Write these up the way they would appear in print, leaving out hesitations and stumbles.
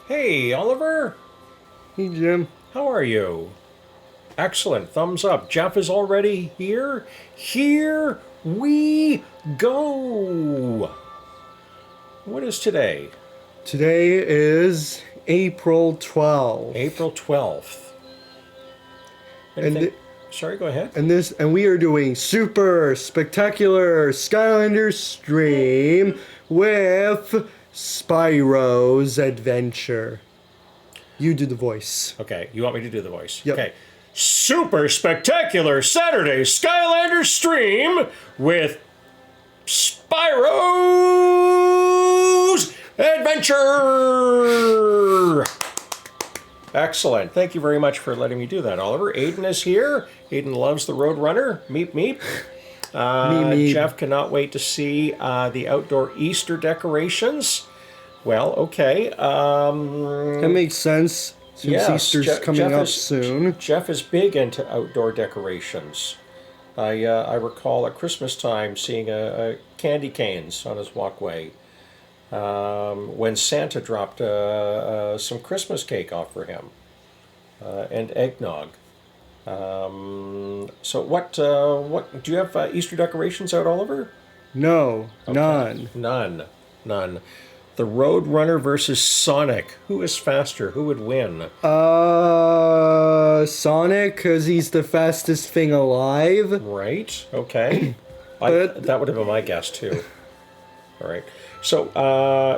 Hey, Oliver. Hey, Jim. How are you? Excellent. Thumbs up. Jeff is already here. Here we go. What is today? Today is April 12th. April 12th. Anything? Sorry, go ahead. And we are doing super spectacular Skylanders stream with Spyro's adventure. You do the voice. Okay, you want me to do the voice? Yep. Okay. Super spectacular Saturday Skylanders stream with Spyro's adventure. Excellent. Thank you very much for letting me do that, Oliver. Aiden is here. Aiden loves the Roadrunner. Meep, meep. Meep. Jeff cannot wait to see the outdoor Easter decorations. Well, okay. That makes sense since Yes, Easter's coming Jeff up is- soon. Jeff is big into outdoor decorations. I recall at Christmas time seeing a candy canes on his walkway when Santa dropped some Christmas cake off for him and eggnog. So what do you have Easter decorations out, Oliver? No, Okay. None. The Roadrunner versus Sonic. Who is faster? Who would win? none. Sonic, because he's the fastest thing alive. Right. Okay. But- that would have been my guess too. All right. So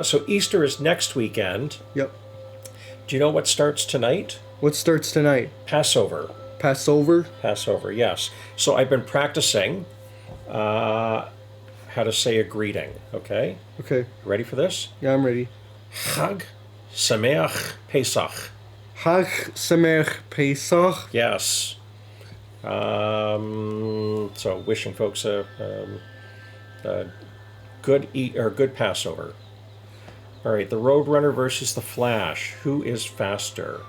so Easter is next weekend. Yep. Do you know what starts tonight? What starts tonight? Passover. Passover? Passover. Yes. So I've been practicing how to say a greeting. Okay. Okay. Ready for this? Yeah, I'm ready. Chag Sameach Pesach. Chag Sameach Pesach. Yes. So wishing folks a good Passover. All right, the Roadrunner versus the Flash. Who is faster?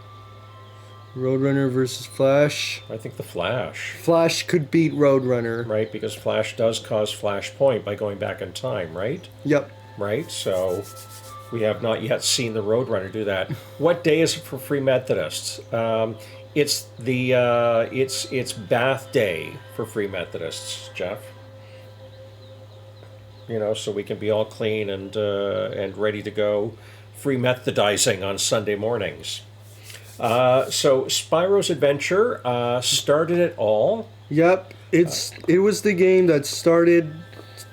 Roadrunner versus Flash. I think the Flash, Flash could beat Roadrunner. right? Because Flash does cause Flashpoint by going back in time, right? Yep. Right. So we have not yet seen the Roadrunner do that. What day is it for Free Methodists? It's the it's Bath Day for Free Methodists, Jeff. You know, so we can be all clean and ready to go, free methodizing on Sunday mornings. So Spyro's Adventure started it all. Yep. It was the game that started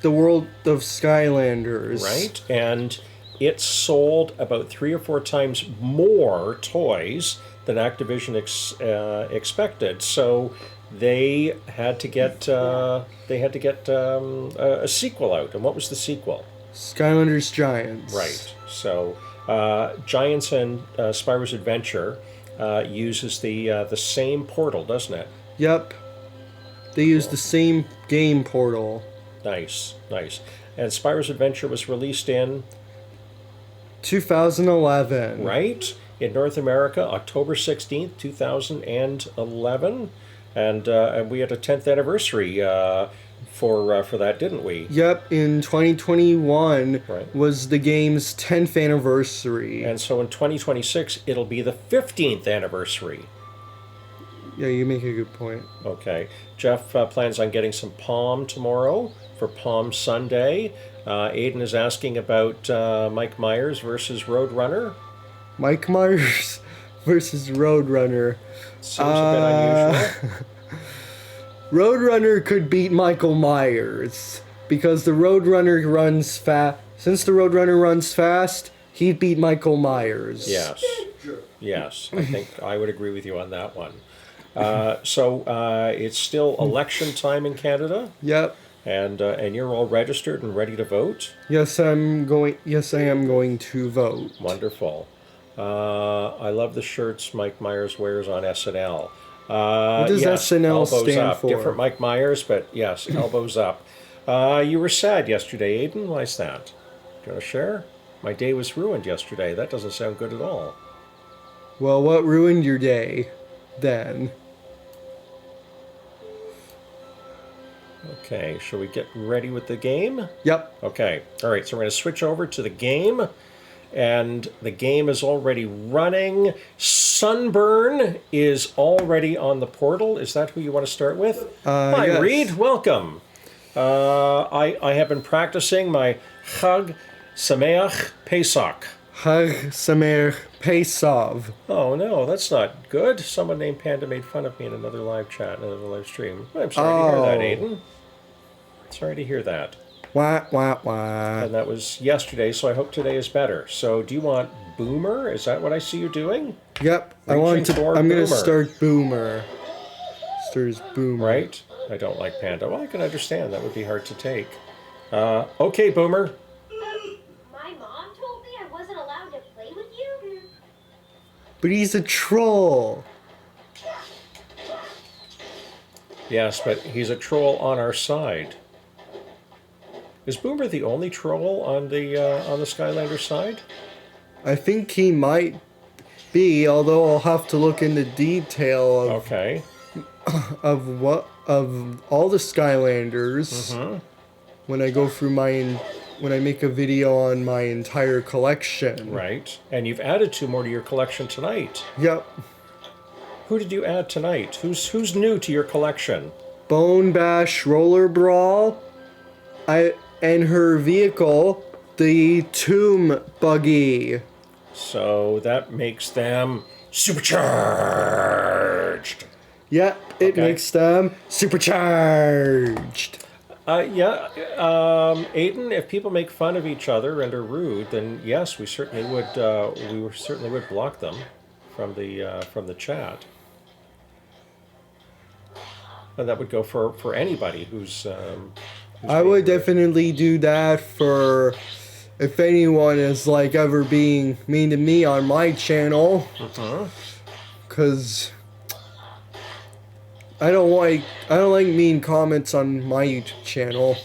the world of Skylanders. Right, and it sold about 3 or 4 times more toys than Activision expected. So they had to get a sequel out. And what was the sequel? Skylanders Giants. Right. So Giants and Spyro's Adventure uses the same portal, doesn't it? Yep. They used the same game portal. Nice. And Spyro's Adventure was released in 2011. right in North America, October 16th, 2011, and we had a 10th anniversary for that, didn't we? Yep. In 2021 Right. was the game's 10th anniversary. And so in 2026, it'll be the 15th anniversary. Yeah, you make a good point. Okay. Jeff plans on getting some Palm tomorrow for Palm Sunday. Aiden is asking about Mike Myers versus Roadrunner. Mike Myers versus Roadrunner. Seems a bit unusual. Roadrunner could beat Michael Myers because the Roadrunner runs fast. Since the Roadrunner runs fast, he'd beat Michael Myers. Yes, I think I would agree with you on that one. So it's still election time in Canada, Yep. and you're all registered and ready to vote. Yes, I am going to vote. Wonderful. I love the shirts Mike Myers wears on SNL. What does SNL elbows stand up. for? Different Mike Myers, but yes, elbows up. You were sad yesterday, Aiden. Why's that? Do you want to share? My day was ruined yesterday. That doesn't sound good at all. Well, what ruined your day then? Okay, shall we get ready with the game? Yep. Okay, all right, so we're going to switch over to the game. and the game is already running. Sunburn is already on the portal. Is that who you want to start with? Hi, yes. Reed. Welcome. I have been practicing my Chag Sameach Pesach. Chag Sameach Pesach. Oh no, that's not good. Someone named Panda made fun of me in another live chat, another live stream. I'm sorry to hear that, Aiden. Sorry to hear that. Wah, wah, wah. And that was yesterday, so I hope today is better. So do you want Boomer? Is that what I see you doing? Yep, Reaching I'm going to Boomer. start Boomer. Start Boomer. Right? I don't like Panda. Well, I can understand. That would be hard to take. Okay, Boomer. My mom told me I wasn't allowed to play with you. But he's a troll. Yes, but he's a troll on our side. Is Boomer the only troll on the Skylanders side? I think he might be, although I'll have to look into detail of Okay. of all the Skylanders when I go through when I make a video on my entire collection. Right. And you've added 2 more to your collection tonight. Yep. Who did you add tonight? Who's new to your collection? Bone Bash Roller Brawl. And her vehicle, the Tomb Buggy. So that makes them supercharged. Yep, it Okay. makes them supercharged. Aiden, if people make fun of each other and are rude, then yes, we certainly would block them from the chat. And that would go for anybody who's I would definitely do that for if anyone is like ever being mean to me on my channel. Cause I don't like mean comments on my channel.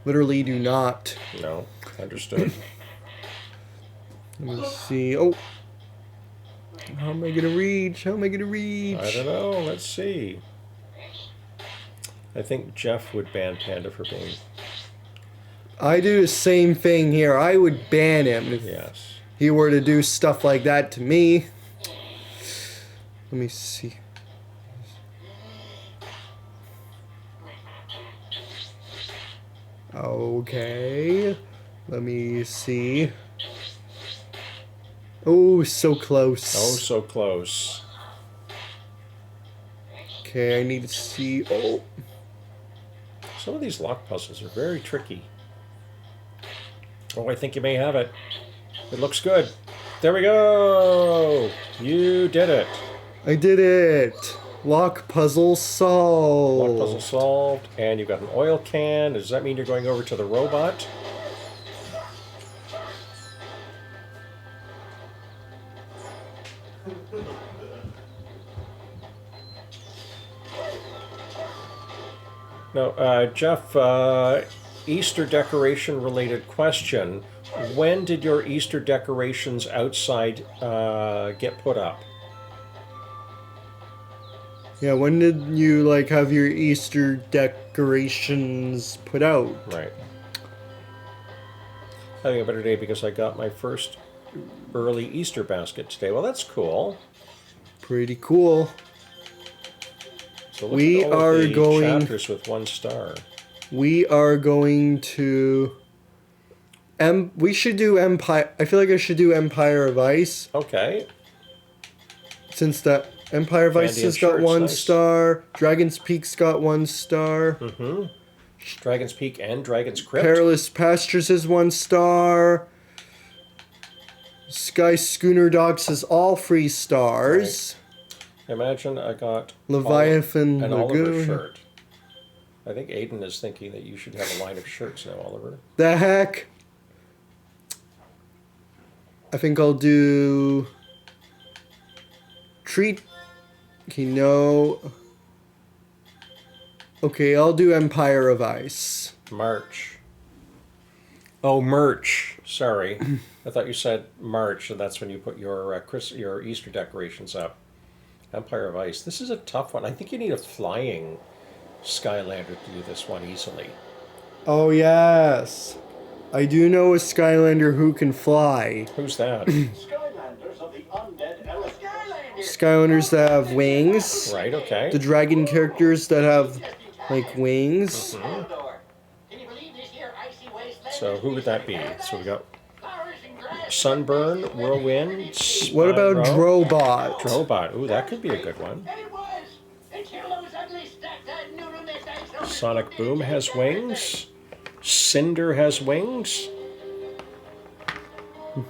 Literally do not. No, understood. Let me see. Oh. How am I gonna reach? How am I gonna reach? I don't know. Let's see. I think Jeff would ban Panda for being... I do the same thing here. I would ban him if Yes. he were to do stuff like that to me. Let me see. Okay. Let me see. Oh, so close. Oh, so close. Okay, I need to see. Oh. Some of these lock puzzles are very tricky. Oh, I think you may have it. It looks good. There we go! You did it. I did it. Lock puzzle solved. Lock puzzle solved. And you've got an oil can. Does that mean you're going over to the robot? No, Jeff, Easter decoration related question. When did your Easter decorations outside get put up? Yeah, when did you like have your Easter decorations put out? Right. Having a better day because I got my first early Easter basket today. Well, that's cool. Pretty cool. So look We at all are of the going- chapters with 1 star. We are going to we should do Empire. I feel like I should do Empire of Ice Okay. since that Empire of Ice Candy has and got shirts, 1 nice. star. Dragon's Peak's got 1 star. Dragon's Peak and Dragon's Crypt. Perilous Pastures is 1 star. Sky Schooner Docks is all 3 stars. Imagine I got Leviathan an Oliver Lagoon. shirt. I think Aiden is thinking that you should have a line of shirts now, Oliver. The heck? I think I'll do treat. Okay, no. Okay, I'll do Empire of Ice. March. Oh, merch. Sorry. I thought you said March, and that's when you put your your Easter decorations up. Empire of Ice. This is a tough one. I think you need a flying Skylander to do this one easily. Oh yes. I do know a Skylander who can fly. Who's that? Skylanders of the undead elephant. Skylanders that have wings. Right, okay. The dragon characters that have, like, wings. Mhm. Can you believe this here icy wasteland? So who would that be? So we got Sunburn, Whirlwind, Spyro. What about Drobot? Drobot. Ooh, that could be a good one. And it was. Until those ugly stacks noodle mist ice. Sonic Boom has wings. Cinder has wings.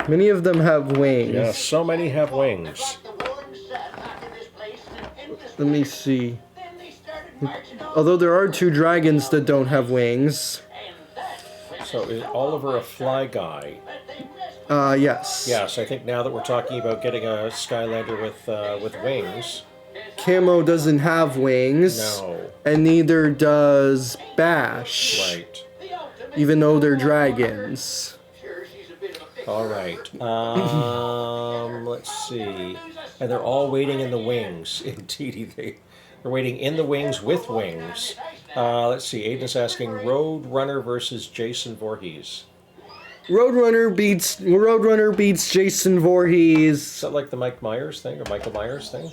Many of them have wings. Yeah, so many have wings. Let me see. Although there are 2 dragons that don't have wings. So is Oliver a fly guy? Yes. Yes, I think now that we're talking about getting a Skylander with wings. Camo doesn't have wings. No. And neither does Bash. Right. Even though they're dragons. All right. Let's see. And they're all waiting in the wings. Indeed, they're waiting in the wings with wings. Let's see. Aiden's asking Roadrunner versus Jason Voorhees. Roadrunner beats Jason Voorhees. Is that like the Mike Myers thing or Michael Myers thing?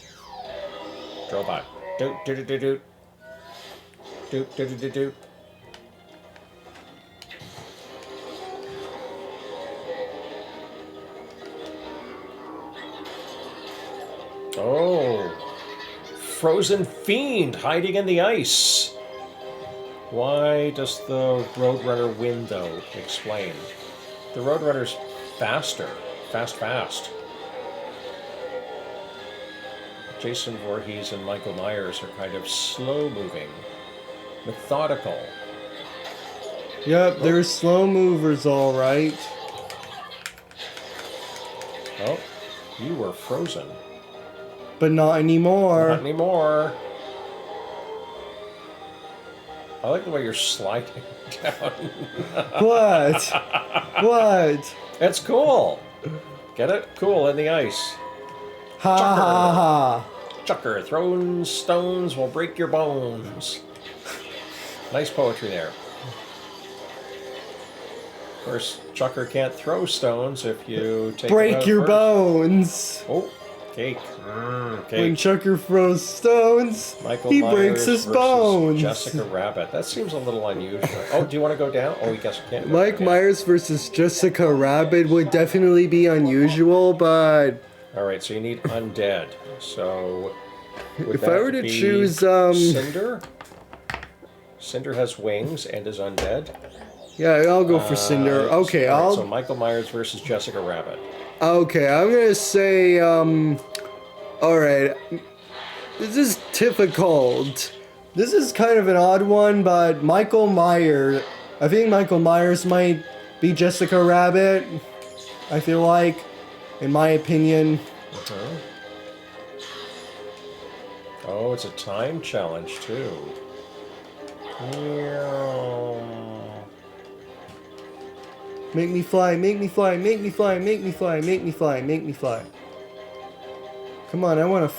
Drobot. Doot doot doot doot. Doot doot doot doot. Oh, frozen fiend hiding in the ice. Why does the Roadrunner win, though? Explain. The Roadrunner's faster. Fast. Jason Voorhees and Michael Myers are kind of slow-moving, methodical. Yep, they're slow movers, all right. Oh, you were frozen. But not anymore. Not anymore. I like the way you're sliding down. What? What? That's cool. Get it? Cool in the ice. Ha ha ha. Chucker, throwing stones will break your bones. Nice poetry there. Of course, Chucker can't throw stones if you take them Break out your first. bones. Oh, cake. When Cake. Chucker throws stones, Michael he Myers breaks his versus bones. Jessica Rabbit. That seems a little unusual. Oh, do you want to go down? Oh, we guess we can't. Mike Myers versus Jessica Rabbit would definitely be unusual, but All right, so you need undead. So would if that I were to be choose, Cinder. Cinder has wings and is undead. yeah, I'll go for Cinder. Okay, all right, I'll. So Michael Myers versus Jessica Rabbit. Okay, I'm gonna say, alright. This is difficult. This is kind of an odd one, but Michael Myers. I think Michael Myers might be Jessica Rabbit. I feel like, in my opinion. Uh-huh. Oh, it's a time challenge too. Make me fly, make me fly, make me fly, make me fly, make me fly, make me fly. Come on, I wanna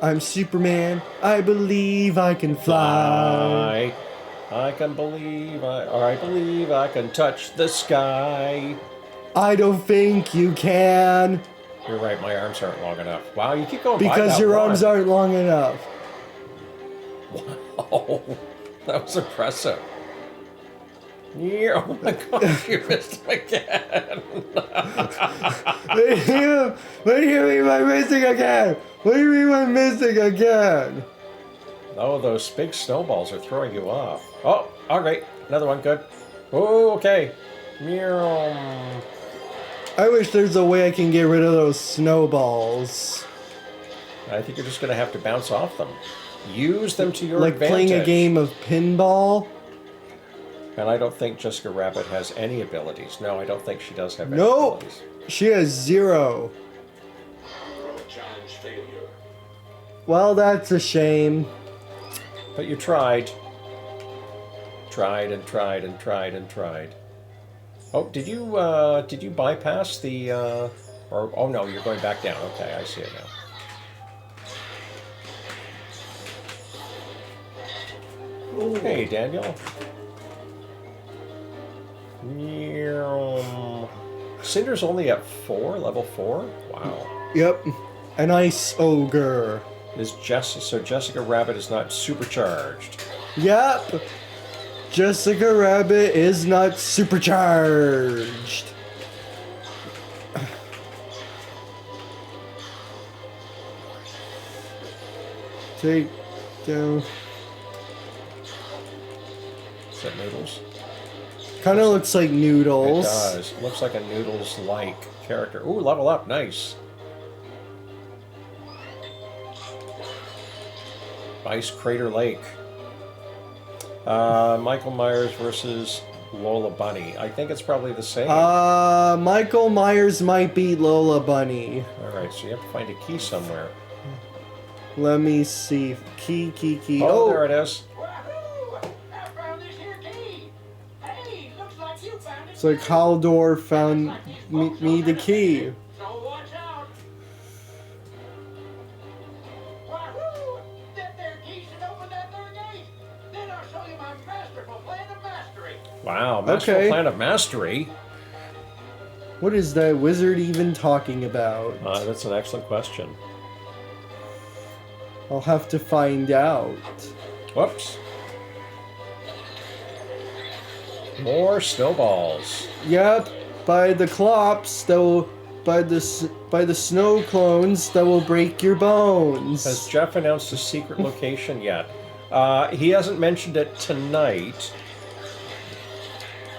I'm Superman. I believe I can fly. I believe I can touch the sky. I don't think you can. You're right, my arms aren't long enough. Wow, you keep going by Because that your one. arms aren't long enough. Wow, that was impressive. Yeah, oh my gosh, you missed him again. What do you mean by missing again? What do you mean by missing again? Oh, those big snowballs are throwing you off. Oh, all right, another one, good. Oh, okay. Meow. I wish there's a way I can get rid of those snowballs. I think you're just going to have to bounce off them. Use them to your Like advantage. playing a game of pinball. And I don't think Jessica Rabbit has any abilities. No, I don't think she does have any Nope. abilities. She has 0. Challenge failure. Well, that's a shame. But you tried. Tried and tried and tried and tried. Oh, did you bypass the or oh no, you're going back down. Okay, I see it now. Hey, Daniel. Cinder's only at 4, level 4? Wow. Yep. An ice ogre. So Jessica Rabbit is not supercharged. Yep. Jessica Rabbit is not supercharged. Take down. Is that Noodles? Kind of looks like It Noodles. does. Looks like a Noodles-like character. Ooh, level up. Nice. Ice Crater Lake. Michael Myers versus Lola Bunny. I think it's probably the same. Michael Myers might beat Lola Bunny. Alright, so you have to find a key somewhere. Let me see. Key. Oh, there it is. Wahoo! I found this here key. Hey, looks like you found it. It's like Haldor found me the key. So watch out. Wahoo! That there key should open that there gate. Then I'll show you my masterful plan of mastery. Wow, Masterful Okay. Plan of Mastery. What is that wizard even talking about? That's an excellent question. I'll have to find out. Whoops. More snowballs. Yep, by the clops that will, by the snow clones that will break your bones. Has Jeff announced a secret location yet? He hasn't mentioned it tonight,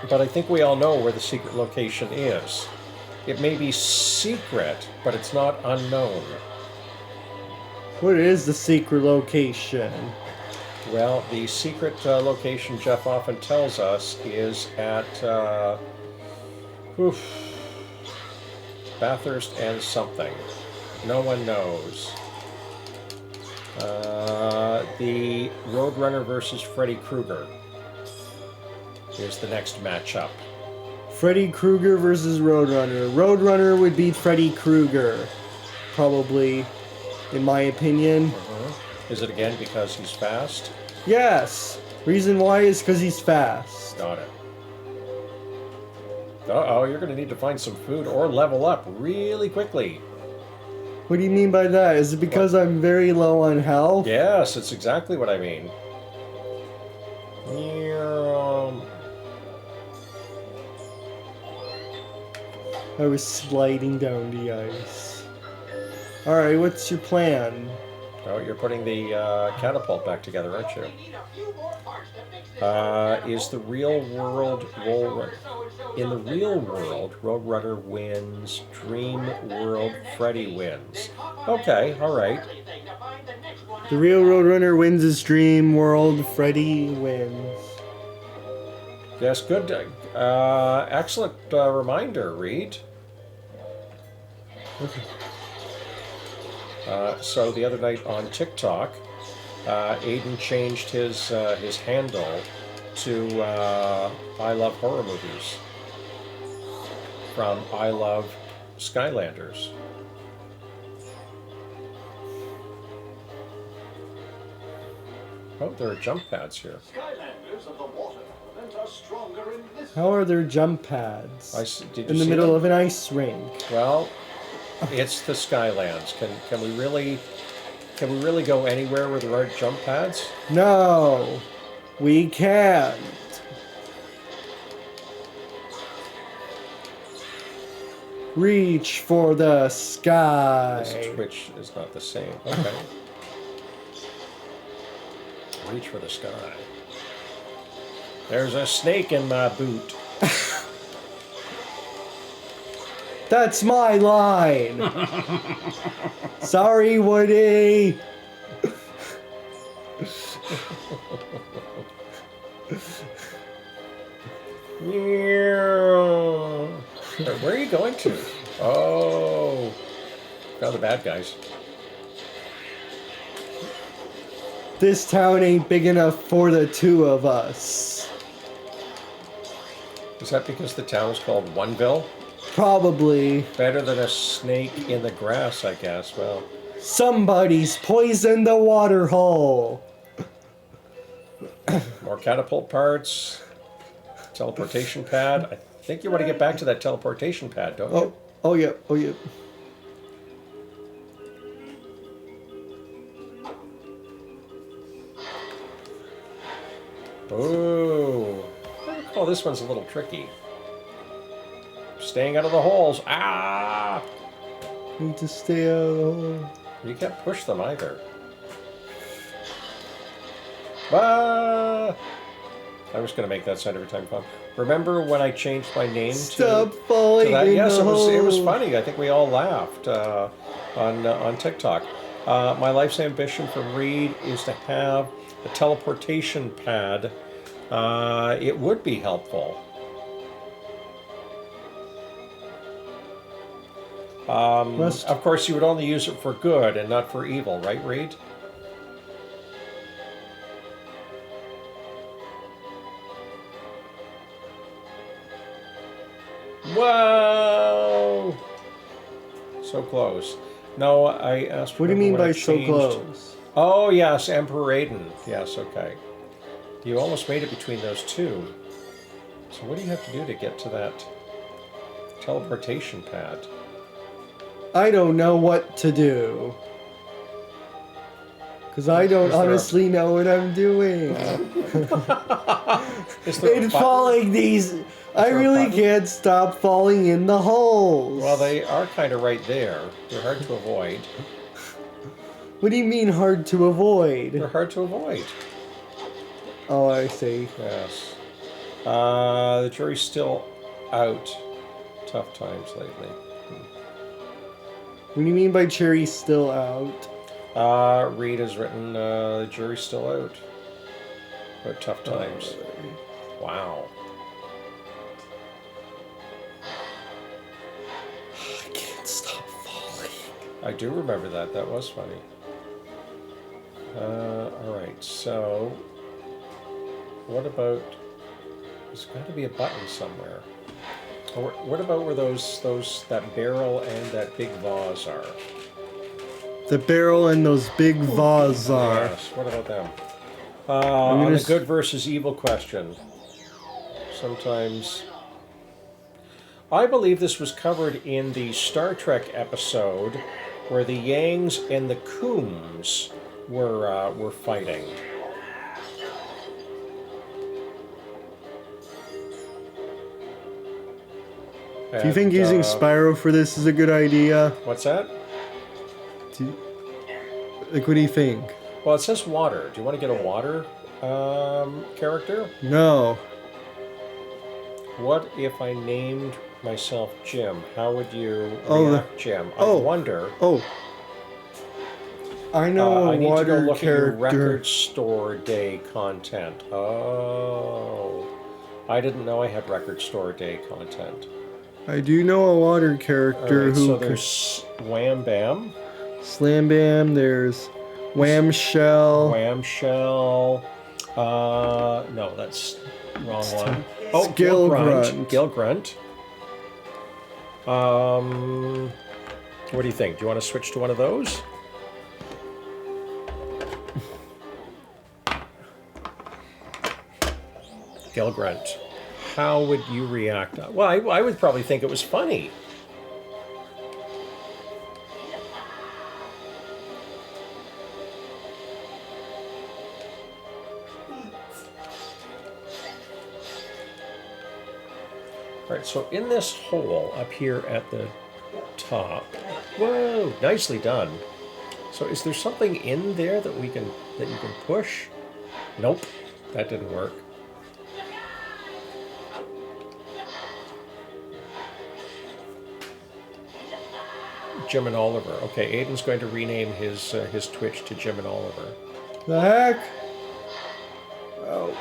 but I think we all know where the secret location is. It may be secret, but it's not unknown. What is the secret location? Well, the secret location Jeff often tells us is at Bathurst and something. No one knows. The Roadrunner versus Freddy Krueger is the next matchup. Freddy Krueger versus Roadrunner. Roadrunner would beat Freddy Krueger, probably, in my opinion. Is it again because he's fast? Yes. Reason why is because he's fast. Got it. Uh-oh, you're going to need to find some food or level up really quickly. What do you mean by that? Is it because I'm very low on health? Yes, it's exactly what I mean. I was sliding down the ice. Alright, what's your plan? Oh, you're putting the catapult back together, aren't you? We need a few more parts to fix this. Is the real world in the real world, Roadrunner wins, Dream World Freddy wins. Okay, all right. The real Roadrunner wins his dream world, Freddy wins. Yes, good. Excellent reminder, Reed. So the other night on TikTok, Aiden changed his handle to I Love Horror Movies from I Love Skylanders. Oh, there are jump pads here. Skylanders of the water element are stronger in this. How are there jump pads? Did you in the see middle them? of an ice rink. Well, it's the Skylands. Can we really go anywhere where there aren't jump pads? No, we can't. Reach for the sky. This Twitch is not the same. Okay. Reach for the sky. There's a snake in my boot. That's my line. Sorry, Woody. Where are you going to? Oh, found the bad guys. This town ain't big enough for the two of us. Is that because the town is called Oneville? Probably. Better than a snake in the grass, I guess. Well, Somebody's poisoned the water hole. more catapult parts. Teleportation pad. I think you want to get back to that teleportation pad, don't you? Oh yeah, oh yeah. Ooh. Oh, this one's a little tricky. Staying out of the holes. Ah! Need to stay out of the hole. You can't push them either. Ah! I was going to make that sound every time I fall. Remember when I changed my name Stop to falling that? in Yes, the it was hole. funny. I think we all laughed on TikTok. My life's ambition for Reed is to have a teleportation pad. It would be helpful. Of course, you would only use it for good and not for evil, right, Reed? Whoa! So close. No, I asked. What do you mean when I by so changed- close? Oh yes, Emperor Aiden. Yes, okay. You almost made it between those two. So what do you have to do to get to that teleportation pad? I don't know what to do. Because I don't Is there a- honestly know what I'm doing. Is there a It's button? falling these. I there a really button? can't stop falling in the holes. Well, they are kind of right there. They're hard to avoid. What do you mean hard to avoid? They're hard to avoid. Oh, I see. Yes. The jury's still out. Tough times lately. What do you mean by cherry still out? Reed has written, the jury's still out. But tough times. Wow. I can't stop falling. I do remember that. That was funny. Alright, so... What about... There's got to be a button somewhere. Or what about where that barrel and that big vase are? The barrel and those big vases are. Yes, what about them? gonna On the s- good versus evil question. Sometimes... I believe this was covered in the Star Trek episode where the Yangs and the Coombs were fighting. Do you think using Spyro for this is a good idea? What's that? Like, what do you think? Well, it says water. Do you want to get a water character? No. What if I named myself Jim? How would you Oh, react, Jim? I oh. wonder. Oh. I know I a need to go water look at your character. record store day content. Oh. I didn't know I had record store day content. I do know a water All character right, who so can there's Wham Bam, Slam Bam. There's Wham Shell. Wham Shell. No, that's wrong one. Oh, Gil Grunt. Grunt. Gil Grunt. What do you think? Do you want to switch to one of those? Gil Grunt. How would you react? Well, I would probably think it was funny. All right, so in this hole up here at the top, whoa, nicely done. So is there something in there that you can push? Nope, that didn't work. Jim and Oliver. Okay, Aiden's going to rename his Twitch to Jim and Oliver. The heck? Oh.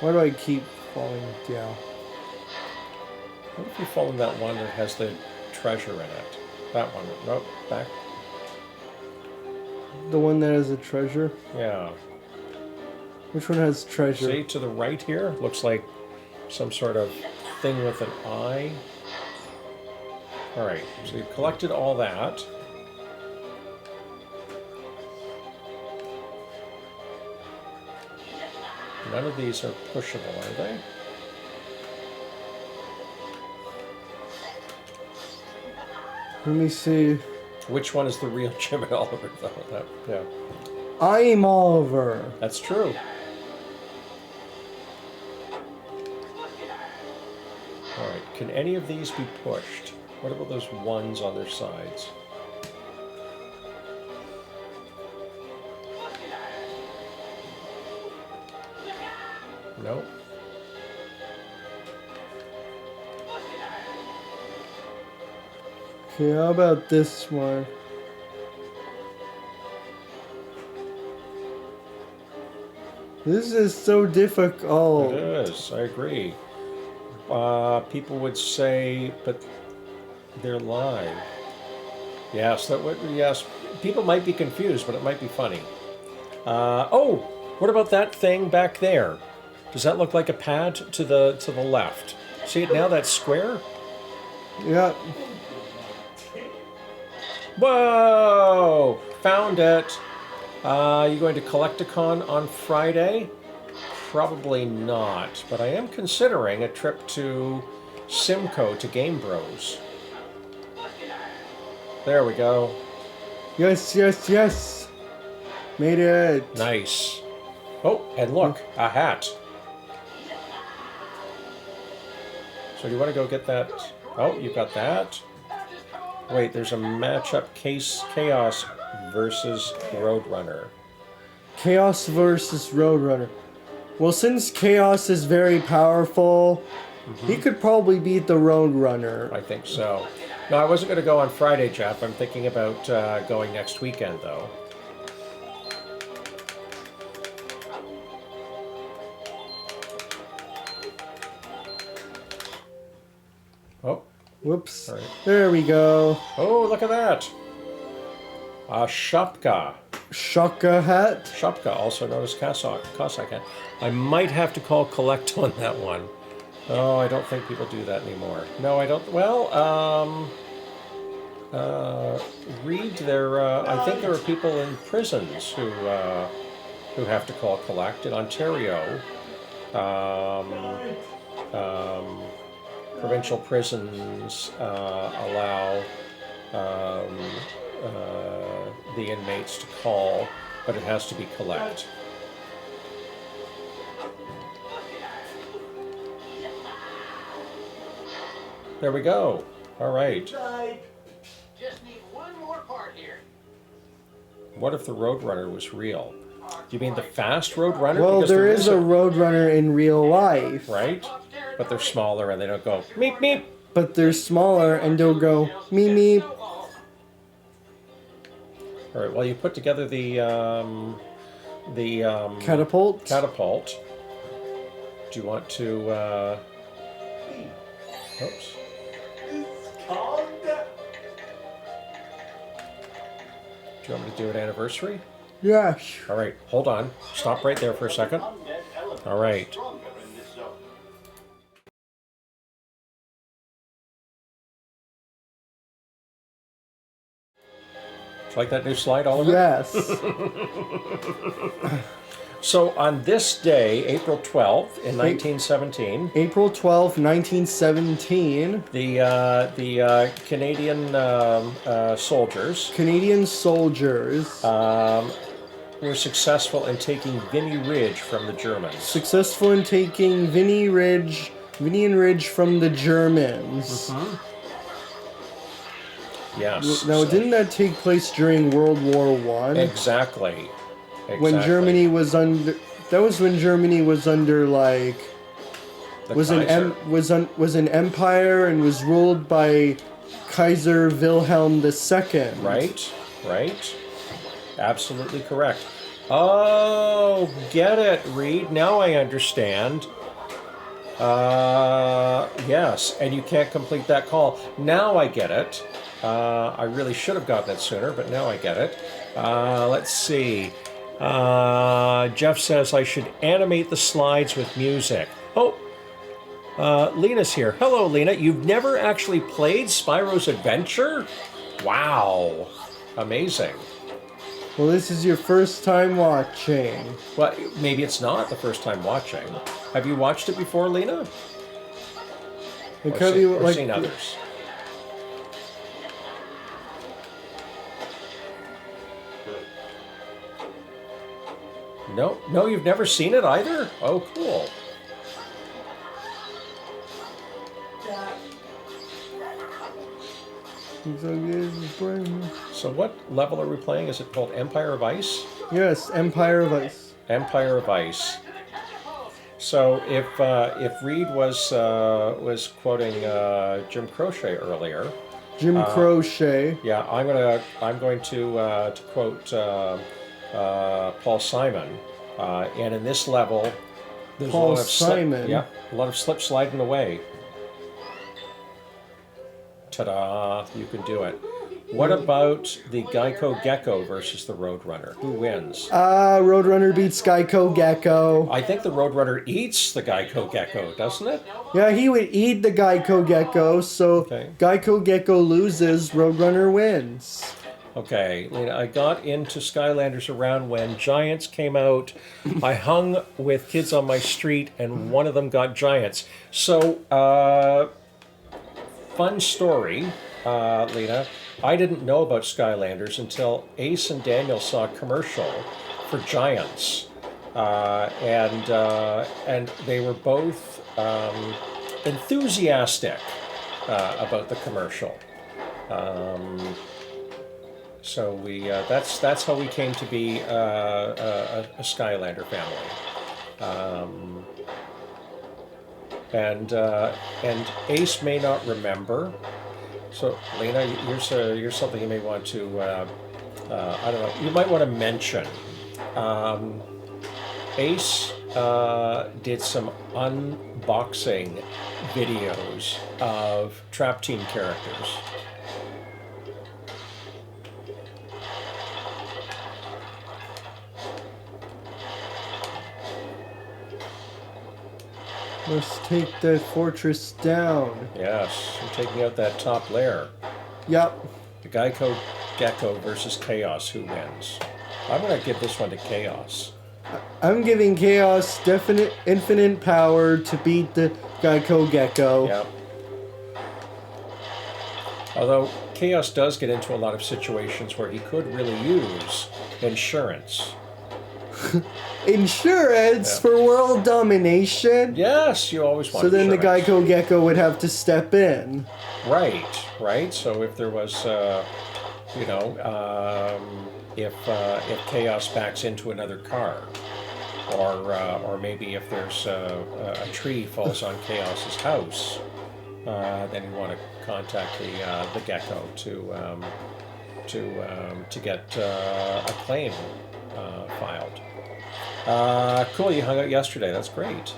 Why do I keep falling down? What if you fall in that one that has the treasure in it? That one. Nope, back. The one that has a treasure? Yeah. Which one has treasure? See, to the right here, looks like some sort of thing with an eye. Alright, so you've collected all that. None of these are pushable, are they? Let me see. Which one is the real Jim and Oliver, though? Yeah, I'm Oliver. that's true. All right, can any of these be pushed? What about those ones on their sides? Nope. Okay, how about this one? This is so difficult. It is, I agree. People would say, but they're live. Yes, that would. Yes, people might be confused, but it might be funny. Oh, what about that thing back there? Does that look like a pad to the left? See it now? That's square. Yep. Whoa! Found it. You going to Collecticon on Friday? Probably not, but I am considering a trip to Simcoe to Game Bros. There we go. Yes, yes, yes. Made it. Nice. Oh, and look, a hat. So do you want to go get that? Oh, you got that. Wait, there's a matchup Chaos versus Roadrunner. Chaos versus Roadrunner. Well, since Chaos is very powerful, he could probably beat the Roadrunner. I think so. No, I wasn't going to go on Friday, Jeff. I'm thinking about going next weekend, though. Oh, Whoops. sorry. There we go. Oh, look at that. A shapka. Shaka hat. Shapka, also known as Cossack hat. I might have to call collect on that one. Oh, I don't think people do that anymore. No, I don't. Well, read their. I think there are people in prisons who have to call collect in Ontario. Provincial prisons allow the inmates to call, but it has to be collect. There we go. All right. Just need one more part here. What if the Roadrunner was real? You mean the fast Roadrunner? Well, Because there is a Roadrunner in real life. right, but they're smaller and they don't go meep meep. But they're smaller and they'll go meep meep. All right. Well, you put together the Catapult. catapult. Do you want to? Oops. Do you want me to do an anniversary? Yes. All right. Hold on. Stop right there for a second. All right. Stronger in this zone. Do you like that new slide, Oliver? Yes. So on this day, April 12th, in 1917, April 12th, 1917, the Canadian soldiers Canadian soldiers were successful in taking Vimy Ridge from the Germans. successful in taking Vimy Ridge from the Germans. Yes. Now, so- didn't that take place during World War One? Exactly. When Germany was under, that was when Germany was under like The was Kaiser. was an empire and was ruled by Kaiser Wilhelm II. Right. Right. Absolutely correct. Oh, get it, Reed. Now I understand. Yes, and you can't complete that call. Now I get it. I really should have gotten it sooner, but now I get it. Let's see. Jeff says I should animate the slides with music. Oh, Lena's here. Hello, Lena. You've never actually played Spyro's Adventure? Wow. Amazing. Well, this is your first time watching. Well, maybe it's not the first time watching. Have you watched it before, Lena? It Or, could be or like seen others? No, you've never seen it either? Oh, cool. So what level are we playing? Is it called Empire of Ice? Yes, Empire of Ice. Empire of Ice. So if Reed was quoting Jim Croce earlier, Jim Croce. yeah, I'm going to quote Paul Simon, and in this level, there's Paul a lot of Simon. a lot of slip sliding away. Ta-da! You can do it. What about the Geico Gecko versus the Roadrunner? Who wins? Roadrunner beats Geico Gecko. I think the Roadrunner eats the Geico Gecko, doesn't it? Yeah, he would eat the Geico Gecko, so Okay. Geico Gecko loses, Roadrunner wins. Okay, Lena, I got into Skylanders around when Giants came out. I hung with kids on my street, and one of them got Giants. So, fun story, Lena. I didn't know about Skylanders until Ace and Daniel saw a commercial for Giants, and they were both enthusiastic about the commercial. So that's how we came to be a Skylander family. And Ace may not remember. So Lena, here's something you may want to I don't know. You might want to mention. Ace did some unboxing videos of Trap Team characters. Let's take that fortress down. Yes, I'm taking out that top layer. Yep. The Geico Gecko versus Chaos. Who wins? I'm going to give this one to Chaos. I'm giving Chaos definite infinite power to beat the Geico Gecko. Yeah. Although Chaos does get into a lot of situations where he could really use insurance. Insurance Yeah. for world domination? Yes, you always want So then the insurance. Geico Gecko would have to step in. Right. So if there was, if Chaos backs into another car, or maybe if there's a tree falls on Chaos's house, then you want to contact the Gecko to get a claim filed. Cool, you hung out yesterday. That's great.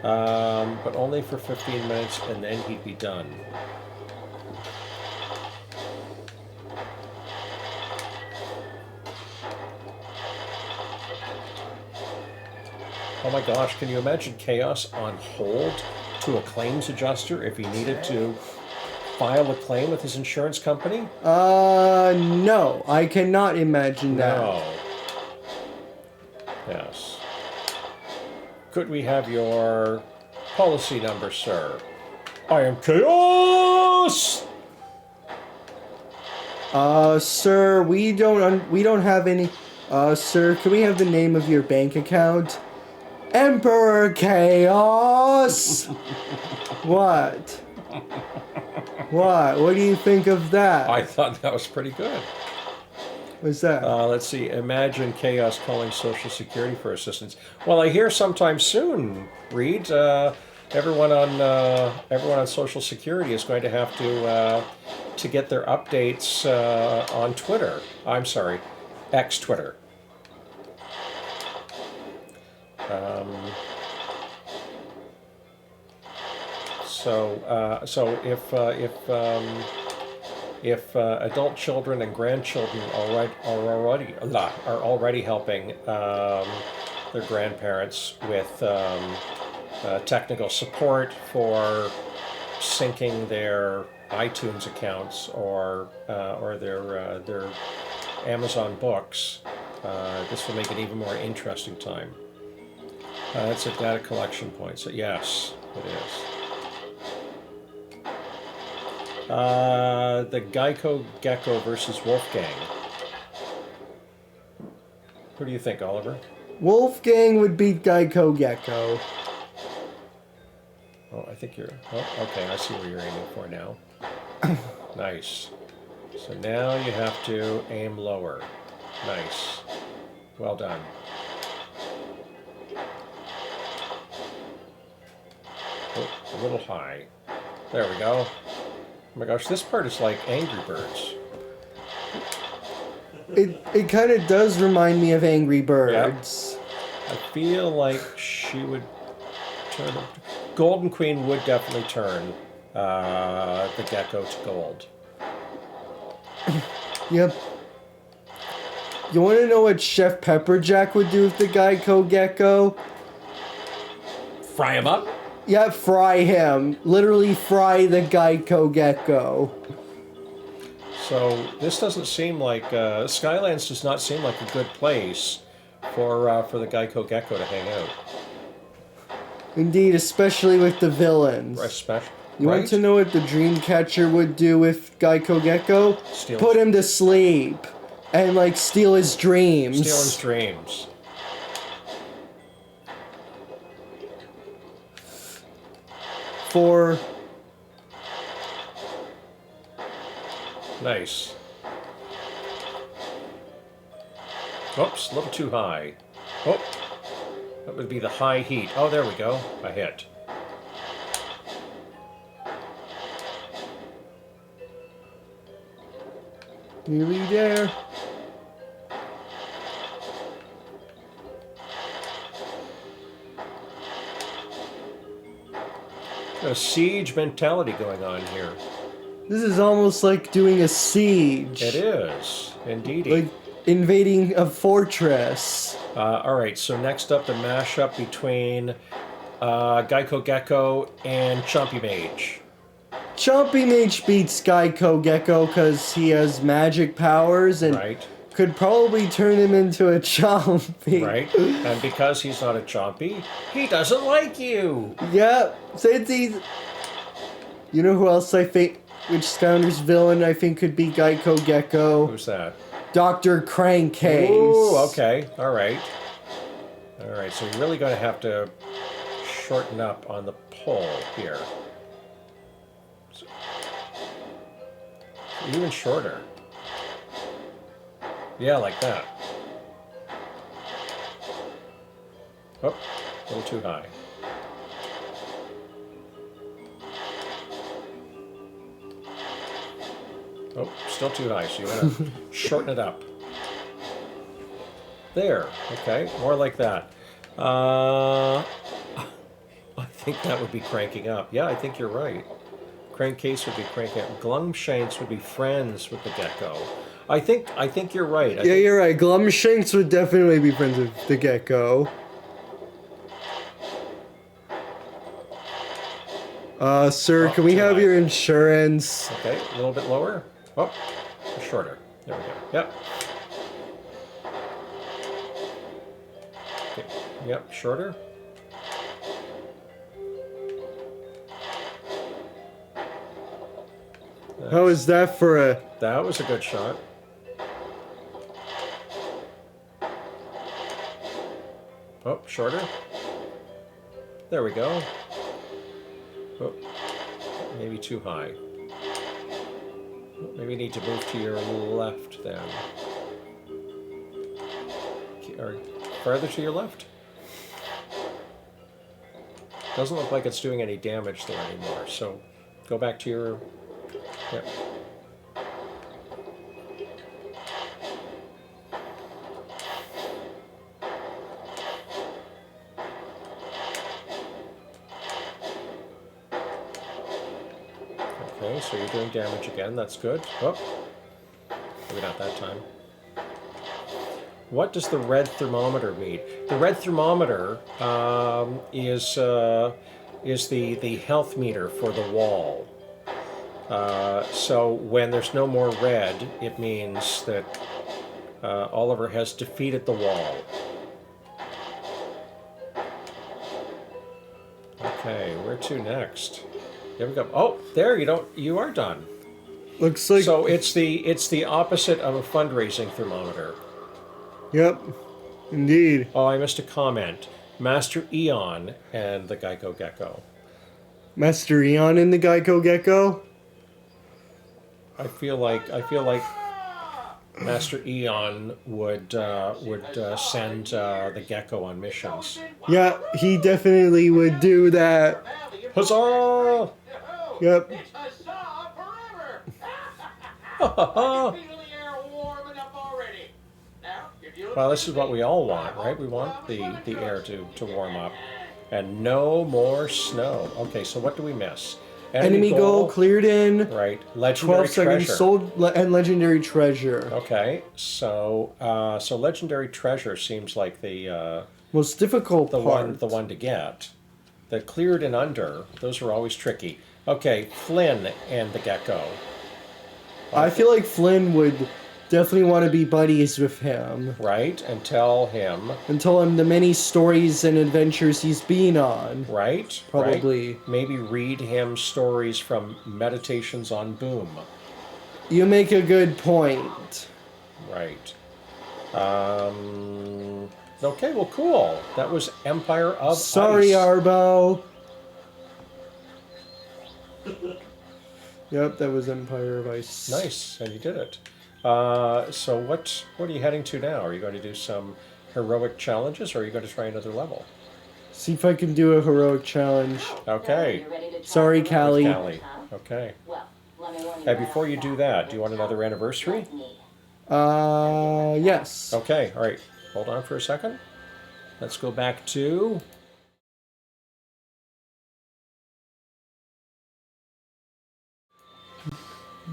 But only for 15 minutes, and then he'd be done. Oh my gosh, can you imagine Chaos on hold to a claims adjuster if he needed to file a claim with his insurance company? No, I cannot imagine that. No. Yes. Could we have your policy number, sir? I am Chaos! Sir, we don't have any. Sir, can we have the name of your bank account? Emperor Chaos. What? What do you think of that? I thought that was pretty good. What's that? Let's see. Imagine Chaos calling Social Security for assistance. Well, I hear sometime soon, Reed. Everyone on Social Security is going to have to get their updates on Twitter. I'm sorry, X Twitter. So if adult children and grandchildren are already helping their grandparents with technical support for syncing their iTunes accounts or their Amazon books, this will make it even more interesting time. That's a data collection point, so yes, it is. The Geico Gecko versus Wolfgang. Who do you think, Oliver? Wolfgang would beat Geico Gecko. Oh, I think you're... Oh, okay, I see where you're aiming for now. Nice. So now you have to aim lower. Nice. Well done. Oh, a little high. There we go. Oh my gosh, this part is like Angry Birds. It kind of does remind me of Angry Birds. I feel like she would turn... Golden Queen would definitely turn the gecko to gold. Yep. You want to know what Chef Pepperjack would do with the Geico Gecko? Fry him up? Yeah, fry him. Literally fry the Geico Gecko. So this doesn't seem like... Skylands does not seem like a good place for the Geico Gecko to hang out. Indeed, especially with the villains. You want to know what the Dreamcatcher would do with Geico Gecko? Put him to sleep. And, like, steal his dreams. Steal his dreams. For... Nice. Oops, a little too high. Oh, that would be the high heat. Oh, there we go. I hit. Nearly there. A siege mentality going on here. This is almost like doing a siege. It is, indeed. Like invading a fortress. All right, so next up, the mashup between Geico Gecko and Chompy Mage. Chompy Mage beats Geico Gecko because he has magic powers and could probably turn him into a Chompy. Right, and because he's not a Chompy, he doesn't like you. Yep, since he's... You know who else I think... Which Skylanders villain I think could be Geico Gecko? Who's that? Dr. Crankcase. Ooh, okay, all right. All right, so you're really going to have to shorten up on the pole here. So, even shorter. Yeah, like that. Oh, a little too high. Oh, still too high, so you want to shorten it up. There, okay, more like that. I think that would be cranking up. Yeah, I think you're right. Crankcase would be cranking up. Glumshanks would be friends with the gecko. I think you're right. Yeah, you're right. Glumshanks would definitely be friends with the gecko. Sir, can we have your insurance? Okay, a little bit lower. Oh, shorter. There we go. Yep. Okay. Yep, shorter. How is that for a... That was a good shot. Oh, shorter. There we go. Oh, maybe too high. Maybe you need to move to your left then. Or farther to your left. Doesn't look like it's doing any damage there anymore, so go back to your... Yep. Okay, so you're doing damage again, that's good. Oh, maybe not that time. What does the red thermometer mean? The red thermometer is the health meter for the wall. So when there's no more red, it means that Oliver has defeated the wall. Okay, where to next? There we go. Oh, there you are done. Looks like. So it's the opposite of a fundraising thermometer. Yep. Indeed. Oh, I missed a comment. Master Eon and the Geico Gecko. Master Eon in the Geico Gecko? I feel like Master Eon would send the Gecko on missions. Yeah, he definitely would do that. Huzzah! Yep. It's huzzah forever! Well, I can feel the air warming up already. Now, if you look this is what we all want, right? We want the air to warm up. And no more snow. Okay, so what do we miss? Enemy goal cleared in. Right. Legendary 12 seconds treasure. sold and legendary treasure. Okay, so legendary treasure seems like the Most difficult part. one to get. The cleared and under, those are always tricky. Okay, Flynn and the Gecko. I feel like Flynn would definitely want to be buddies with him. Right, and tell him. And tell him the many stories and adventures he's been on. Right. Probably. Right. Maybe read him stories from Meditations on Boom. You make a good point. Right. Okay, well, cool. That was Empire of Sorry, Ice. Arbo. Yep, that was Empire of Ice. Nice, and you did it. So what are you heading to now? Are you going to do some heroic challenges, or are you going to try another level? See if I can do a heroic challenge. Okay. Sorry, Callie. Callie. Okay. Hey, before you do that, do you want another anniversary? Yes. Okay, all right. Hold on for a second. Let's go back to...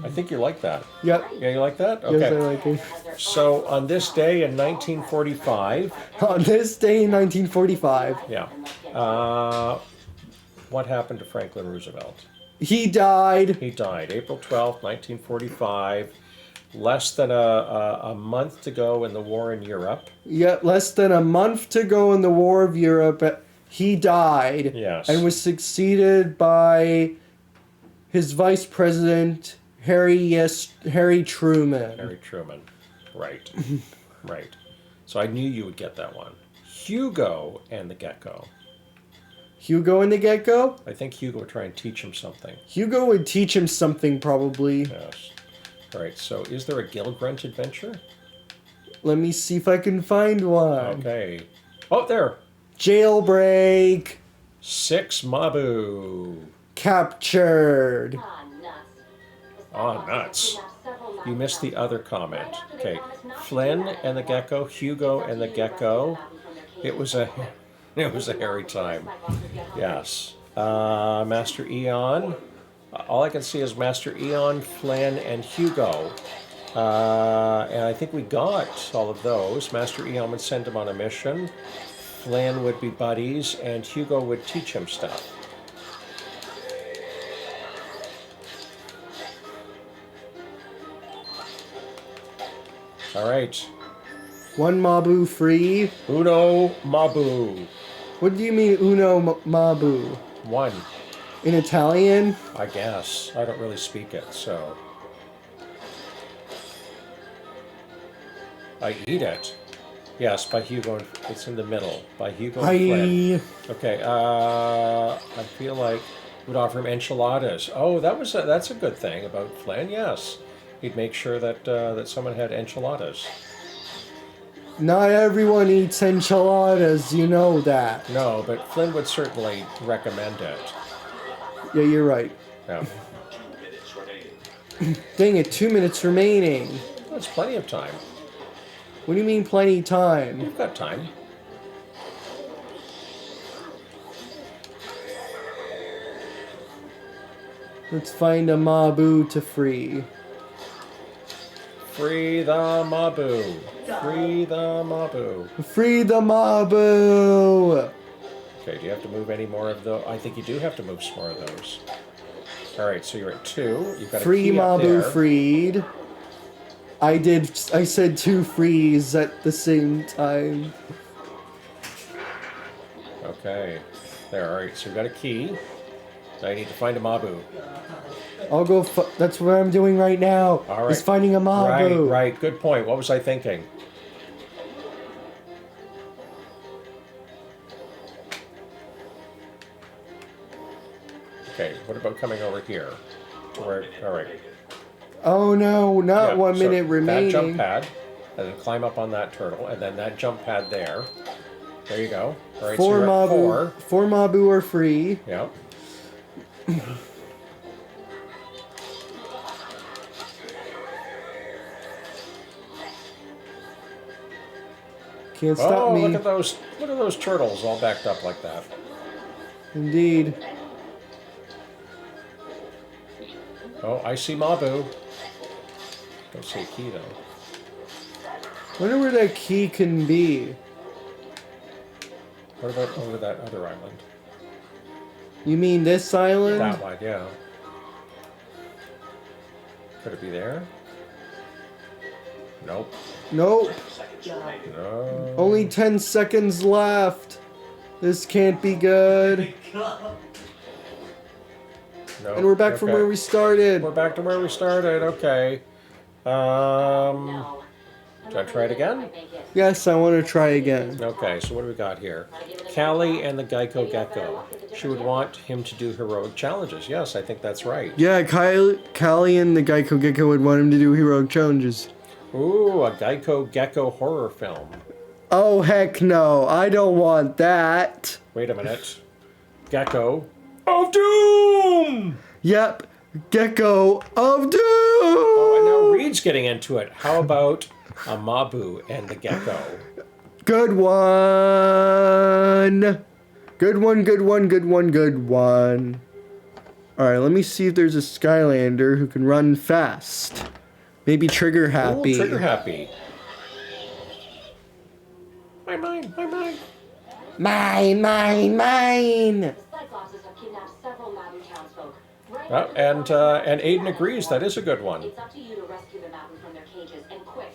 I think you like that. Yep. Yeah, you like that? Yes, I Okay. like it. So on this day in 1945, On this day in 1945, yeah, what happened to Franklin Roosevelt? he died. He died April 12th, 1945. Less than a month to go in the war in Europe. Yet less than a month to go in the War of Europe, he died. Yes. And was succeeded by his vice president, Harry Truman. Harry Truman. Right. Right. So I knew you would get that one. Hugo and the Gecko. Hugo and the Gecko? I think Hugo would try and teach him something. Hugo would teach him something, probably. Yes. All right, so is there a Gilgrunt adventure? Let me see if I can find one. Okay. Oh, there. Jailbreak. 6 Mabu. Captured. Oh, nuts. You missed the other comment. Okay. Flynn and the Gecko, Hugo and the Gecko. It was a hairy time. Yes. Master Eon. All I can see is Master Eon, Flynn, and Hugo. And I think we got all of those. Master Eon would send him on a mission. Flynn would be buddies, and Hugo would teach him stuff. All right. One Mabu free. Uno Mabu. What do you mean Uno Mabu? 1. In Italian? I guess. I don't really speak it, so. I eat it. Yes, by Hugo. It's in the middle. By Hugo and Flynn. Okay, I feel like we'd offer him enchiladas. Oh, that's a good thing about Flynn, yes. He'd make sure that that someone had enchiladas. Not everyone eats enchiladas, you know that. No, but Flynn would certainly recommend it. Yeah, you're right. Yeah. 2 minutes remaining. Dang it, 2 minutes remaining. That's plenty of time. What do you mean plenty time? You've got time. Let's find a Mabu to free. Free the Mabu. Free the Mabu. Free the Mabu! Okay, do you have to move any more of those? I think you do have to move some more of those. All right, so you're at 2. You've got Free a key up Mabu there. freed. I said two freeze at the same time. Okay. There, alright, so we've got a key. Now I need to find a Mabu. I'll go. That's what I'm doing right now. All right. Is finding a Mabu. Right. Good point. What was I thinking? Okay, what about coming over here? To where, all right. Oh no! Not Yeah, 1 so minute remaining. That jump pad, and then climb up on that turtle, and then that jump pad there. There you go. All right, Four so you're at Mabu. 4 Mabu are free. Yeah. Can't stop me. Look at those! Look at those turtles all backed up like that. Indeed. Oh, I see Mabu. Don't see a key though. Wonder where that key can be. What about over that other island? You mean this island? That one, yeah. Could it be there? Nope. Nope. No. Only 10 seconds left. This can't be good. Nope. And we're back from Okay. where we started. We're back to where we started. Okay. Should I try it again? Yes, I want to try again. Okay, so what do we got here? Callie and the Geico Gecko. She would want him to do heroic challenges. Yes, I think that's right. Yeah, Callie and the Geico Gecko would want him to do heroic challenges. Ooh, a Geico Gecko horror film. Oh, heck no. I don't want that. Wait a minute. Gecko of Doom! Yep. Gecko of Doom! Oh, and now Reed's getting into it. How about a Mabu and the Gecko? Good one. Good one, good one, good one, good one. Alright, let me see if there's a Skylander who can run fast. Maybe Trigger Happy. Ooh, Trigger Happy. Mine. Mine. The Cyclopses have kidnapped several Mabu townsfolk. Right And Aiden agrees that is a good one. It's up to you to rescue the Mabu from their cages, and quick.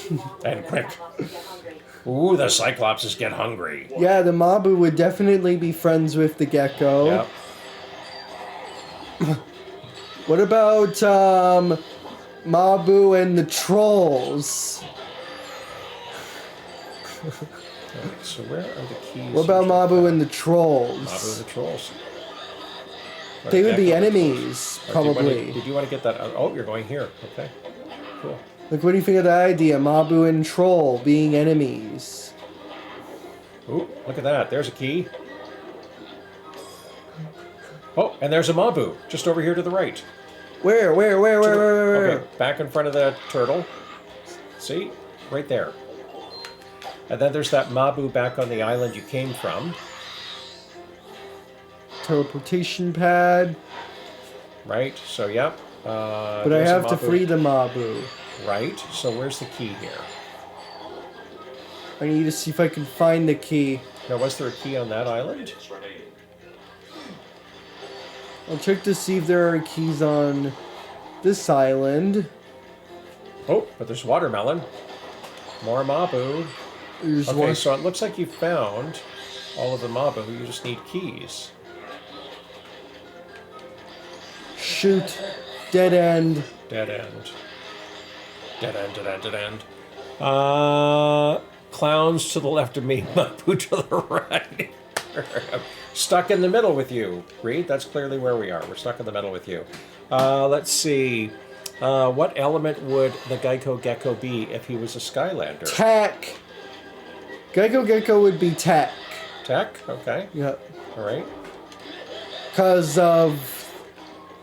Won't be long And before the quick. Cyclopses get hungry. Ooh, the Cyclopses get hungry. Yeah, the Mabu would definitely be friends with the Gecko. Yep. What about Mabu and the Trolls? So where are the keys? What about Mabu and the Mabu Trolls? the Trolls. They would be Gecko. enemies, probably. Did you want to get that out? Oh, you're going here. Okay. Cool. Like, what do you think of that idea? Mabu and Troll being enemies. Ooh, look at that. There's a key. Oh, and there's a Mabu just over here to the right. Where? Okay, back in front of the turtle. See? Right there. And then there's that Mabu back on the island you came from. Teleportation pad. Right? So, yep. But I there's a have to Mabu. free the Mabu. Right? So where's the key here? I need to see if I can find the key. Now, was there a key on that island? I'll check to see if there are keys on this island. Oh, but there's watermelon. More Mabu. There's Okay, one. so it looks like you found all of the Mabu. You just need keys. Shoot. Dead end. Dead end. Dead end. Clowns to the left of me, Mabu to the right. Stuck in the middle with you, Reed. That's clearly where we are. We're stuck in the middle with you. Let's see. What element would the Geico Gecko be if he was a Skylander? Tech. Geico Gecko would be tech. Tech? Okay. Yep. All right. Because of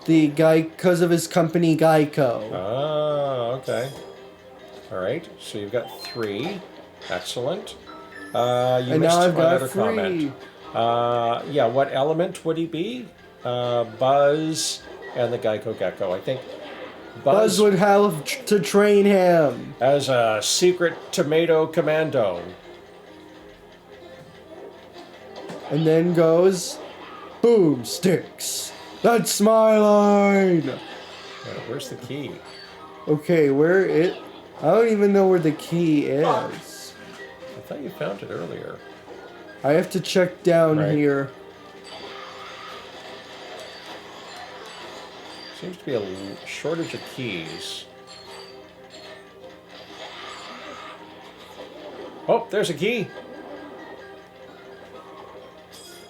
his company Geico. Ah, okay. All right. So you've got 3. Excellent. You And missed now I've got another 3. comment. Yeah, what element would he be? Buzz and the Geico Gecko. I think Buzz would have to train him. as a secret tomato commando. And then goes boomsticks. That's my line. Where's the key? Okay, where it? I don't even know where the key is. I thought you found it earlier. I have to check down Right. here. Seems to be a shortage of keys. Oh, there's a key.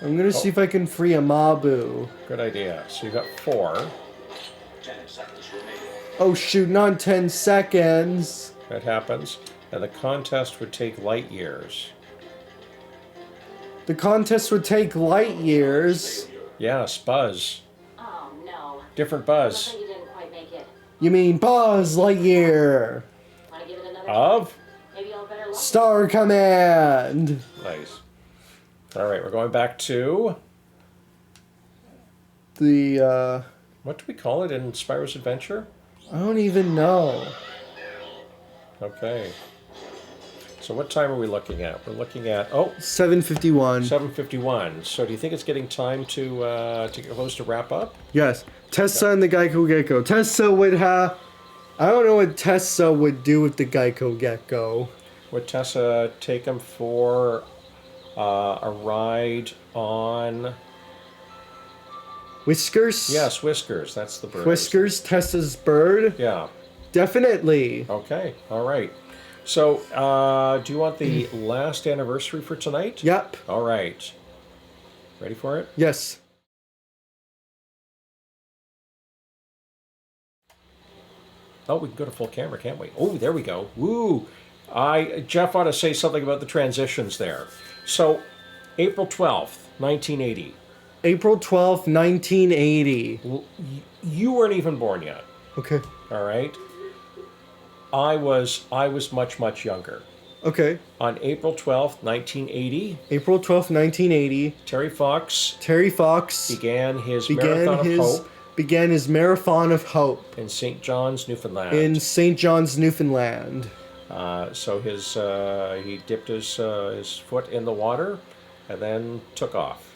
I'm gonna see if I can free a Mabu. Good idea. So you got 4. 10 seconds remaining. Oh shoot, not 10 seconds. That happens. And the contest would take light years. The contest would take light years. Yes, Buzz. Oh no. Different Looks Buzz. like you didn't quite make it. You mean Buzz Lightyear? Wanna give it another Of? try? Maybe you'll have better luck. Star Command. Nice. All right, we're going back to... The, What do we call it in Spyro's Adventure? I don't even know. Okay. So what time are we looking at? We're looking at, oh, 7:51. 7:51. So do you think it's getting time to get close to wrap up? Yes. Tessa and the Geico Gecko. Tessa would have... I don't know what Tessa would do with the Geico Gecko. Would Tessa take him for a ride on... Whiskers? Yes, Whiskers. That's the bird. Whiskers, Tessa's bird? Yeah. Definitely. Okay. All right. So, do you want the last anniversary for tonight? Yep. All right. Ready for it? Yes. Oh, we can go to full camera, can't we? Oh, there we go. Woo! Jeff ought to say something about the transitions there. So, April 12th, 1980. April 12th, 1980. You weren't even born yet. Okay. All right. I was much younger. Okay. On April 12th, 1980, April 12th, 1980. Terry Fox Terry Fox began his Marathon of Hope began his Marathon of Hope in St. John's, Newfoundland. in St. John's, Newfoundland. So he dipped his foot in the water and then took off,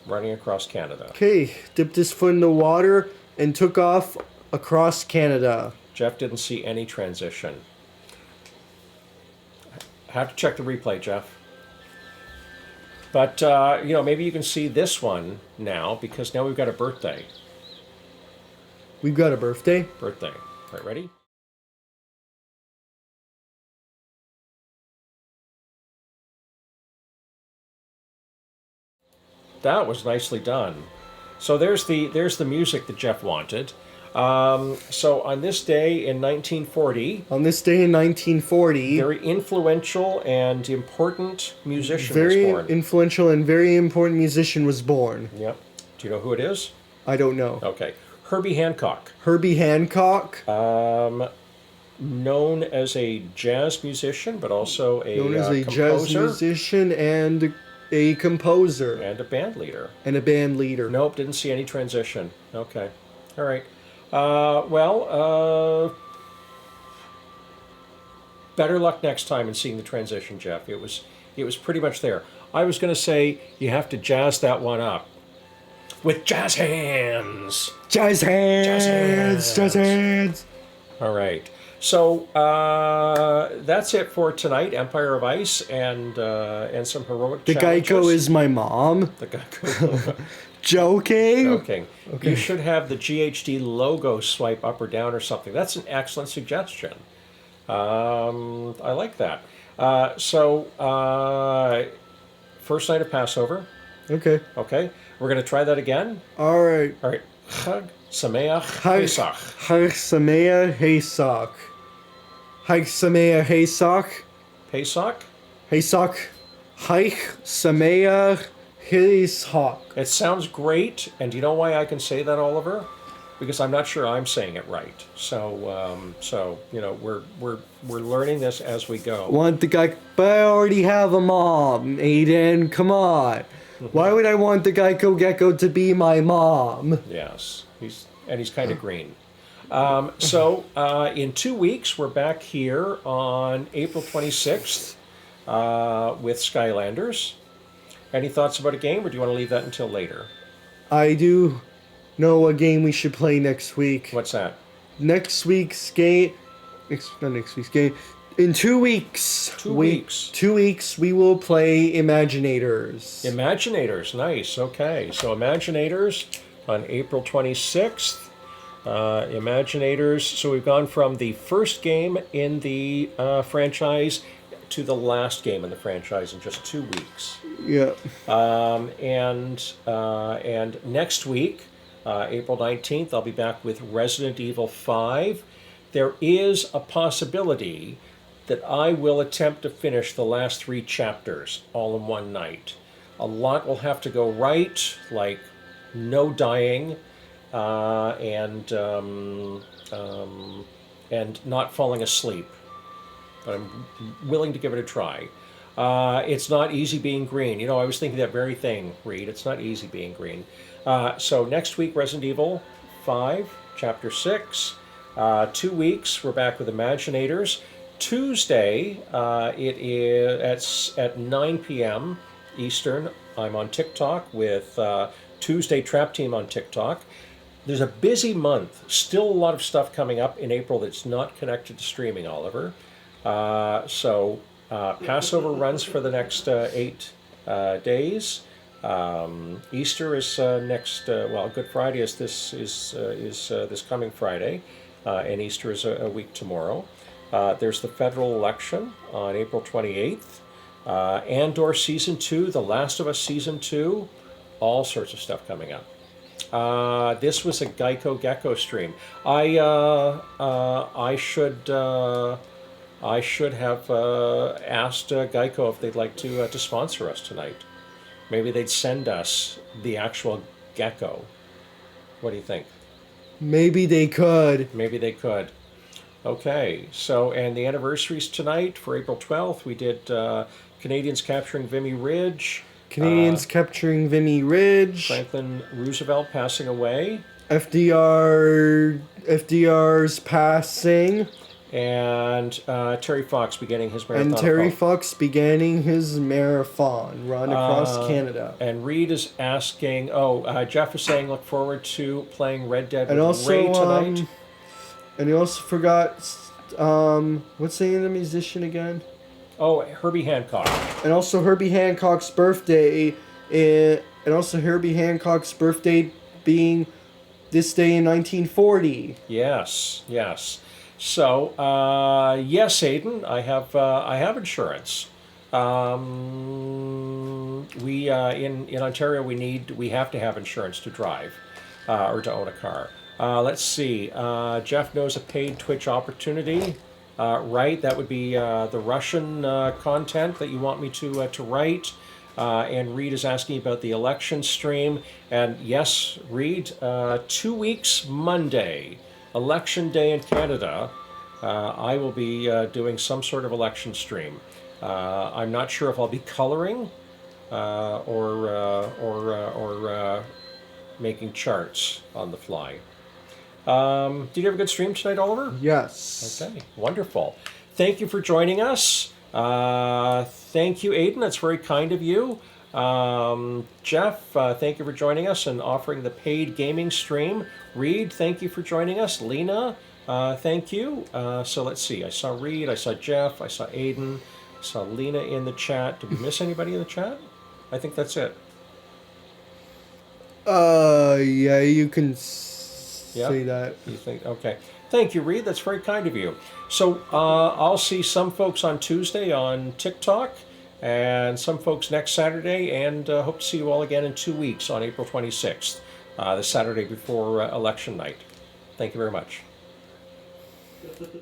running across Canada. Okay, dipped his foot in the water and took off across Canada. Jeff didn't see any transition. Have to check the replay, Jeff. But maybe you can see this one now because now we've got a birthday. We've got a birthday. Birthday. Right, ready? That was nicely done. So there's the music that Jeff wanted. So on this day in 1940, On this day in 1940, very influential and important musician was very born. influential and very important musician was born. Yep. Do you know who it is? I don't know. Okay. Herbie Hancock. Herbie Hancock, Known as a jazz musician, but also a, known as a jazz composer musician and a composer and a band leader. and a band leader. Nope, didn't see any transition. Okay. All right. Better luck next time in seeing the transition, Jeff. It was pretty much there. I was going to say you have to jazz that one up with jazz hands. Jazz hands, Jazz hands. jazz hands. All right. So that's it for tonight. Empire of Ice and some heroic The challenges. Geico is my mom. The Geico. Joking. Okay. You should have the GHD logo swipe up or down or something. That's an excellent suggestion. I like that. First night of Passover. Okay. Okay. We're going to try that again. All right. All right. Chag Sameach Chag Pesach. Sameach Pesach. Chag Sameach Pesach. Pesach? Pesach. Chag Sameach Pesach. It sounds great. And do you know why I can say that, Oliver? Because I'm not sure I'm saying it right. So we're learning this as we go. Want the guy? But I already have a mom, Aiden. Come on. Why would I want the Geico Gecko to be my mom? Yes, he's kind of green. In 2 weeks, we're back here on April 26th with Skylanders. Any thoughts about a game, or do you want to leave that until later? I do know a game we should play next week. What's that? next week's game. Not next week's game. In 2 weeks. 2 weeks. 2 weeks we will play Imaginators. Imaginators, nice. Okay, so Imaginators on April 26th. Imaginators. So we've gone from the first game in the franchise to the last game in the franchise in just 2 weeks. Yeah. And next week, April 19th, I'll be back with Resident Evil 5. There is a possibility that I will attempt to finish the last 3 chapters all in one night. A lot will have to go right, like no dying, and not falling asleep. But I'm willing to give it a try. It's not easy being green. You know, I was thinking that very thing, Reed. It's not easy being green. So next week, Resident Evil 5, Chapter 6. 2 weeks, we're back with Imaginators. Tuesday, it is at 9 p.m. Eastern. I'm on TikTok with Tuesday Trap Team on TikTok. There's a busy month. Still a lot of stuff coming up in April that's not connected to streaming, Oliver. So Passover runs for the next 8 days. Easter is next. Good Friday is this coming Friday, and Easter is a week tomorrow. There's the federal election on April 28th. Andor Season 2, The Last of Us Season 2, all sorts of stuff coming up. This was a Geico Gecko stream. I should have asked Geico if they'd like to sponsor us tonight. Maybe they'd send us the actual gecko. What do you think? Maybe they could. Maybe they could. Okay, so, and the anniversaries tonight for April 12th, we did Canadians capturing Vimy Ridge. Canadians capturing Vimy Ridge. Franklin Roosevelt passing away. FDR's passing. And Terry Fox beginning his marathon. And Terry Fox beginning his marathon run across Canada. And Reed is asking, Jeff is saying look forward to playing Red Dead with And also, Ray tonight. And he also forgot, what's the name of the musician again? Oh, Herbie Hancock. And also Herbie Hancock's birthday, being this day in 1940. Yes. So, yes, Aiden, I have insurance. We in Ontario we have to have insurance to drive, or to own a car. Let's see. Jeff knows a paid Twitch opportunity. Right, that would be the Russian content that you want me to write. And Reed is asking about the election stream. And yes, Reed, 2 weeks Monday, Election Day in Canada, I will be doing some sort of election stream. I'm not sure if I'll be coloring or making charts on the fly. Did you have a good stream tonight, Oliver? Yes. Okay, wonderful. Thank you for joining us. Thank you, Aiden. That's very kind of you. Jeff, thank you for joining us and offering the paid gaming stream. Reed, thank you for joining us. Lena, thank you. So let's see. I saw Reed, I saw Jeff, I saw Aiden, I saw Lena in the chat. Did we miss anybody in the chat? I think that's it. Yeah, you can say that. You think? Okay. Thank you, Reed. That's very kind of you. So I'll see some folks on Tuesday on TikTok and some folks next Saturday, and hope to see you all again in 2 weeks on April 26th, the Saturday before election night. Thank you very much.